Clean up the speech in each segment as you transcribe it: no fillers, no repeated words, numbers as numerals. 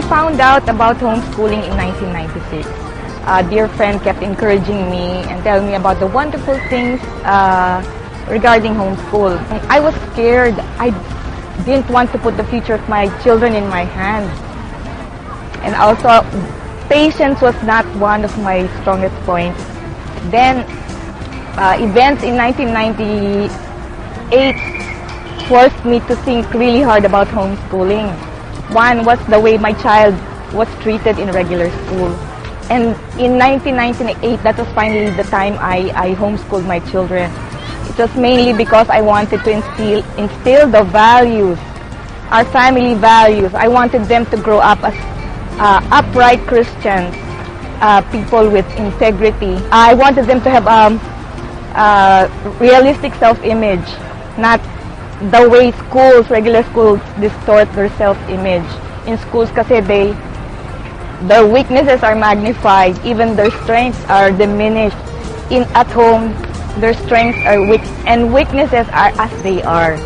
I found out about homeschooling in 1996. A dear friend kept encouraging me and telling me about the wonderful things regarding homeschool. I was scared. I didn't want to put the future of my children in my hands. And also, patience was not one of my strongest points. Then, events in 1998 forced me to think really hard about homeschooling. One was the way my child was treated in regular school. And in 1998, that was finally the time I homeschooled my children. It was mainly because I wanted to instill the values, our family values. I wanted them to grow up as upright Christians, people with integrity. I wanted them to have realistic self-image, not the way schools, regular schools, distort their self-image. In schools kasi their weaknesses are magnified, even their strengths are diminished. At home, their strengths are weak, and weaknesses are as they are.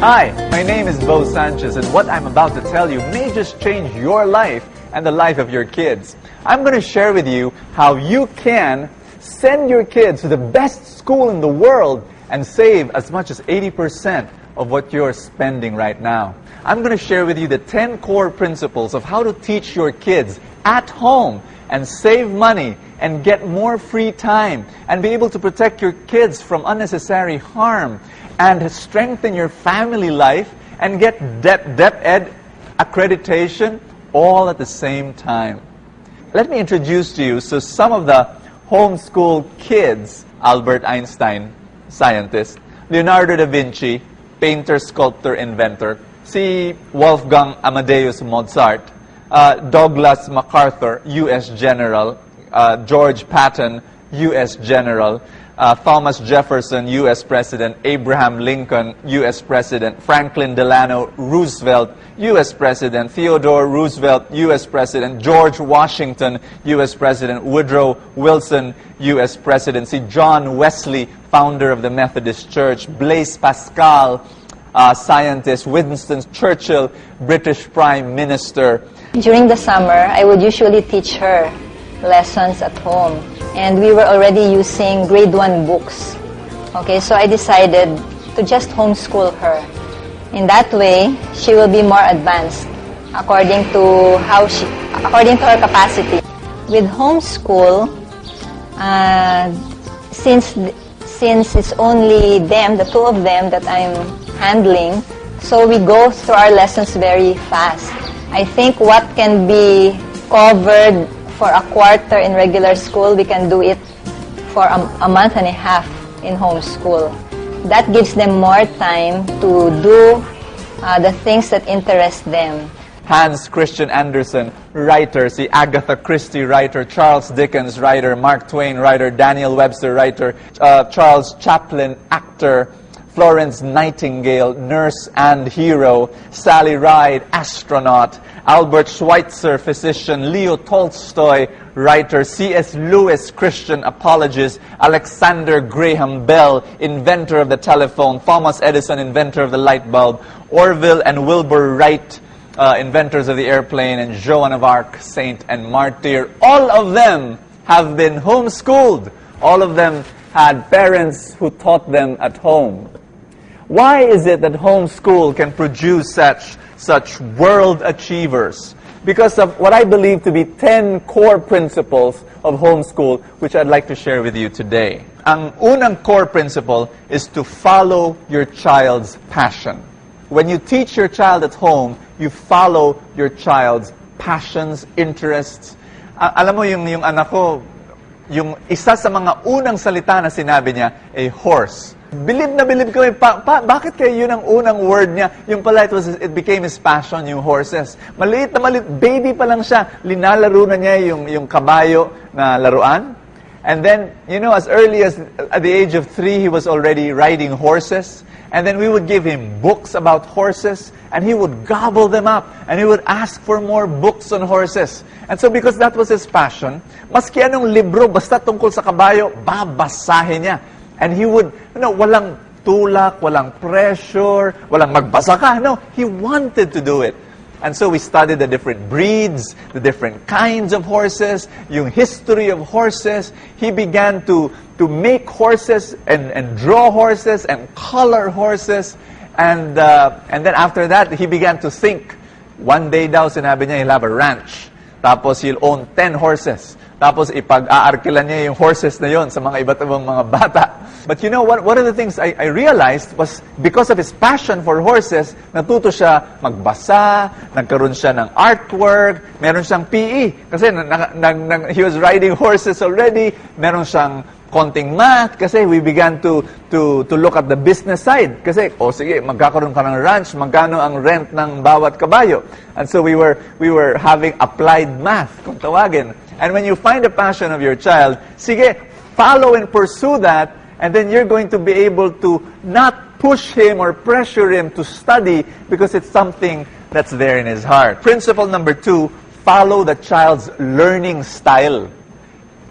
Hi, my name is Sanchez, and what I'm about to tell you may just change your life and the life of your kids. I'm going to share with you how you can send your kids to the best school in the world and save as much as 80% of what you're spending right now. I'm going to share with you the 10 core principles of how to teach your kids at home and save money and get more free time and be able to protect your kids from unnecessary harm and strengthen your family life and get DepEd accreditation all at the same time. Let me introduce to you some of the homeschool kids. Albert Einstein, scientist. Leonardo da Vinci, painter, sculptor, inventor. Si Wolfgang Amadeus Mozart. Douglas MacArthur, U.S. General. George Patton, U.S. General. Thomas Jefferson, U.S. President. Abraham Lincoln, U.S. President. Franklin Delano Roosevelt, U.S. President. Theodore Roosevelt, U.S. President. George Washington, U.S. President. Woodrow Wilson, U.S. Presidency. John Wesley, founder of the Methodist Church. Blaise Pascal, scientist. Winston Churchill, British Prime Minister. During the summer, I would usually teach her lessons at home. And we were already using grade 1 books. Okay, so I decided to just homeschool her. In that way, she will be more advanced according to her capacity. With homeschool, since it's only them, the two of them that I'm handling, so we go through our lessons very fast. I think what can be covered for a quarter in regular school, we can do it for a month and a half in homeschool. That gives them more time to do the things that interest them. Hans Christian Andersen, writer. Si Agatha Christie, writer. Charles Dickens, writer. Mark Twain, writer. Daniel Webster, writer. Charles Chaplin, actor. Florence Nightingale, nurse and hero. Sally Ride, astronaut. Albert Schweitzer, physician. Leo Tolstoy, writer. C.S. Lewis, Christian apologist. Alexander Graham Bell, inventor of the telephone. Thomas Edison, inventor of the light bulb. Orville and Wilbur Wright, inventors of the airplane. And Joan of Arc, saint and martyr. All of them have been homeschooled. All of them had parents who taught them at home. Why is it that homeschool can produce such world achievers? Because of what I believe to be 10 core principles of homeschool, which I'd like to share with you today. Ang unang core principle is to follow your child's passion. When you teach your child at home, you follow your child's passions, interests. Alam mo yung anak ko, yung isa sa mga unang salita na sinabi niya, a horse. Bilib na bilib kami, bakit kaya yun ang unang word niya? Yung pala, it became his passion, yung horses. Maliit na maliit, baby pa lang siya, linalaro na niya yung kabayo na laruan. And then, you know, as early as at the age of 3, he was already riding horses. And then we would give him books about horses, and he would gobble them up, and he would ask for more books on horses. And so because that was his passion, maski anong libro, basta tungkol sa kabayo, babasahin niya. And he would, walang tulak, walang pressure, walang magbasa ka. No, he wanted to do it. And so we studied the different breeds, the different kinds of horses, yung history of horses. He began to make horses and draw horses and color horses. And then after that, he began to think. One day daw, sinabi niya, he'll have a ranch. Tapos he'll own 10 horses. Tapos ipag-aarkilan niya yung horses na yon sa mga iba't ibang mga bata. But you know, one of the things I realized was because of his passion for horses, natuto siya magbasa, nagkaroon siya ng artwork, meron siyang PE. Kasi he was riding horses already, meron siyang konting math kasi we began to look at the business side. Kasi, sige, magkakaroon ka ng ranch, magkano ang rent ng bawat kabayo. And so we were having applied math, kung tawagin. And when you find the passion of your child, sige, follow and pursue that, and then you're going to be able to not push him or pressure him to study because it's something that's there in his heart. Principle number 2, follow the child's learning style.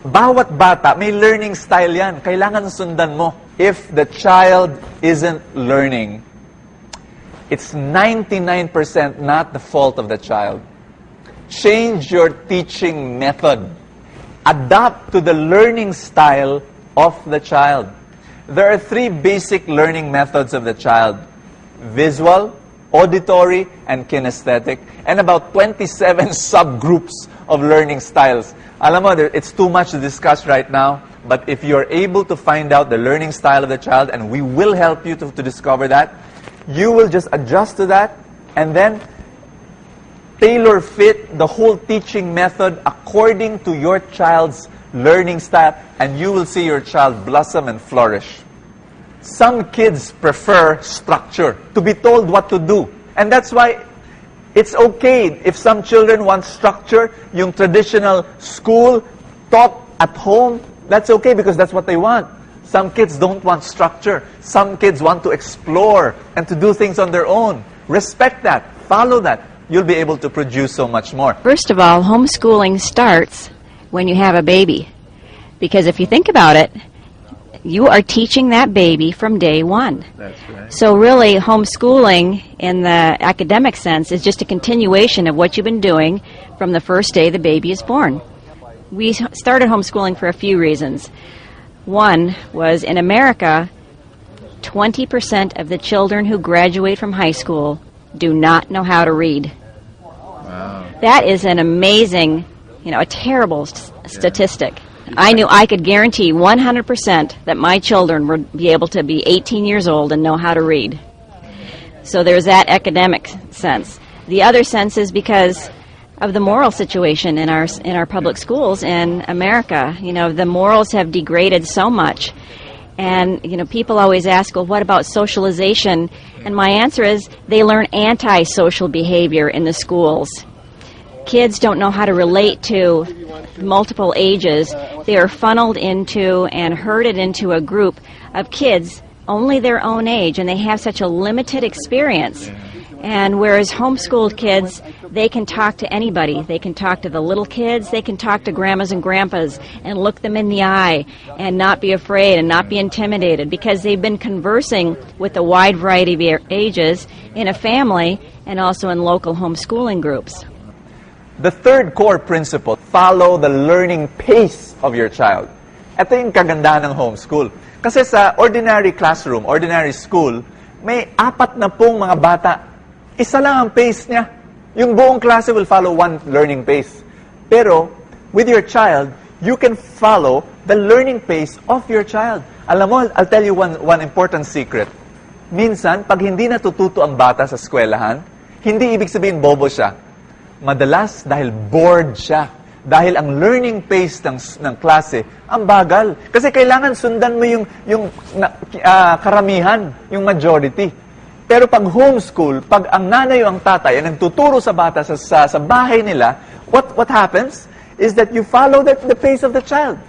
Bawat bata, may learning style yan. Kailangan sundan mo. If the child isn't learning, it's 99% not the fault of the child. Change your teaching method. Adapt to the learning style of the child. There are 3 basic learning methods of the child: visual, auditory, and kinesthetic, and about 27 subgroups of learning styles. Alam mo, it's too much to discuss right now, but if you're able to find out the learning style of the child, and we will help you to discover that, you will just adjust to that, and then tailor fit the whole teaching method according to your child's learning style, and you will see your child blossom and flourish. Some kids prefer structure, to be told what to do. And that's why it's okay if some children want structure, yung traditional school taught at home, that's okay because that's what they want. Some kids don't want structure. Some kids want to explore and to do things on their own. Respect that. Follow that. You'll be able to produce so much more. First of all, homeschooling starts when you have a baby. Because if you think about it, you are teaching that baby from day one. That's right. So really, homeschooling in the academic sense is just a continuation of what you've been doing from the first day the baby is born. We started homeschooling for a few reasons. One was in America, 20% of the children who graduate from high school do not know how to read. Wow. That is an amazing, a terrible statistic. I knew I could guarantee 100% that my children would be able to be 18 years old and know how to read. So there's that academic sense. The other sense is because of the moral situation in our public schools in America. The morals have degraded so much. And, people always ask, well, what about socialization? And my answer is they learn anti-social behavior in the schools. Kids don't know how to relate to multiple ages. They are funneled into and herded into a group of kids only their own age, and they have such a limited experience. And whereas homeschooled kids, they can talk to anybody. They can talk to the little kids. They can talk to grandmas and grandpas and look them in the eye and not be afraid and not be intimidated because they've been conversing with a wide variety of ages in a family and also in local homeschooling groups. The third core principle, follow the learning pace of your child. Ito yung kagandahan ng homeschool. Kasi sa ordinary classroom, ordinary school, may 40 mga bata. Isa lang ang pace niya. Yung buong klase will follow one learning pace. Pero, with your child, you can follow the learning pace of your child. Alam mo, I'll tell you one important secret. Minsan, pag hindi natututo ang bata sa eskwelahan, hindi ibig sabihin bobo siya. Madalas, dahil bored siya. Dahil ang learning pace ng klase, ang bagal. Kasi kailangan sundan mo yung karamihan, yung majority. Pero pag homeschool, pag ang nanay o ang tatay ay nagtuturo sa bata sa bahay nila, what happens is that you follow the pace of the child.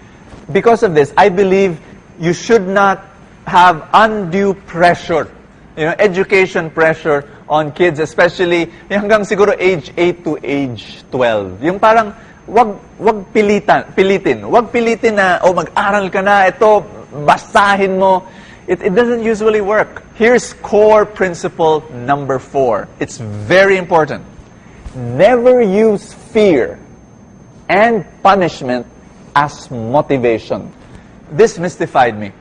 Because of this, I believe you should not have undue pressure, education pressure on kids, especially hanggang siguro age 8 to age 12. Yung parang, wag pilitin. Wag pilitin na, mag-aral ka na, ito, basahin mo. It doesn't usually work. Here's core principle number 4. It's very important. never use fear and punishment as motivation. This mystified me.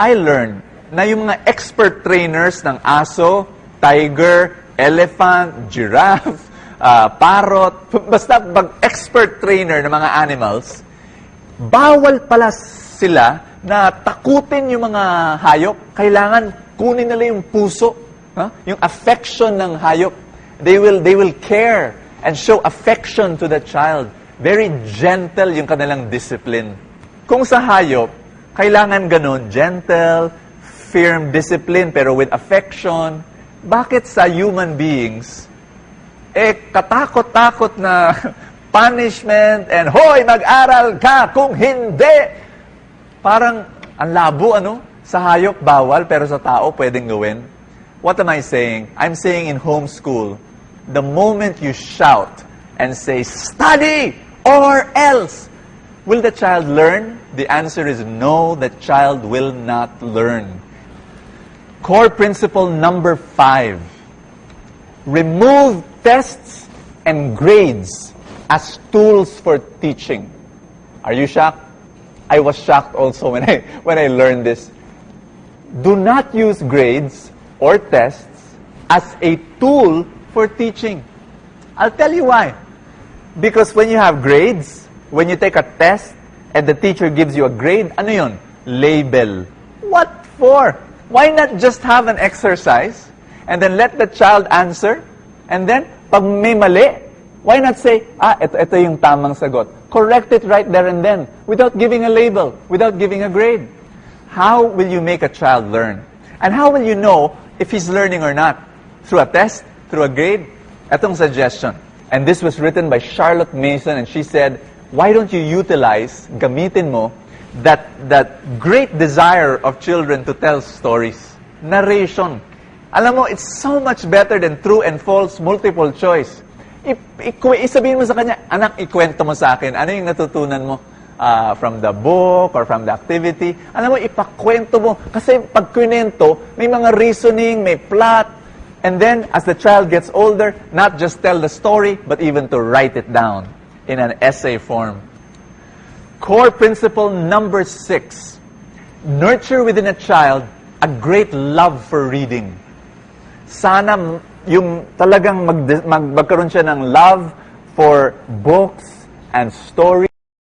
I learned na yung mga expert trainers ng aso, tiger, elephant, giraffe, parrot, basta pag-expert trainer ng mga animals, bawal pala sila na takutin yung mga hayop. Kailangan kunin nila yung puso, yung affection ng hayop. They will care and show affection to the child. Very gentle yung kanilang discipline. Kung sa hayop, kailangan ganun, gentle, firm discipline, pero with affection. Bakit sa human beings, katakot-takot na punishment and, hoy, mag-aral ka, kung hindi! Parang, ang labo, Sa hayop, bawal, pero sa tao, pwedeng gawin. What am I saying? I'm saying in homeschool, the moment you shout and say, study or else, will the child learn? The answer is no, the child will not learn. Core principle number 5. Remove tests and grades as tools for teaching. Are you shocked? I was shocked also when I learned this. Do not use grades or tests as a tool for teaching. I'll tell you why. Because when you have grades, when you take a test, and the teacher gives you a grade, ano yun? Label. What for? Why not just have an exercise, and then let the child answer, and then, pag may mali, why not say, ito yung tamang sagot. Correct it right there and then, without giving a label, without giving a grade. How will you make a child learn? And how will you know if he's learning or not? Through a test? Through a grade? Etong suggestion. And this was written by Charlotte Mason, and she said, why don't you utilize, gamitin mo, that great desire of children to tell stories? Narration. Alam mo, it's so much better than true and false multiple choice. Isabihin mo sa kanya, anak, ikwento mo sa akin, ano yung natutunan mo from the book or from the activity? Alam mo, ipakwento mo. Kasi pag kwento, may mga reasoning, may plot, and then, as the child gets older, not just tell the story, but even to write it down in an essay form. Core principle number 6. Nurture within a child a great love for reading. Sana yung talagang magkaroon siya ng love for books and stories.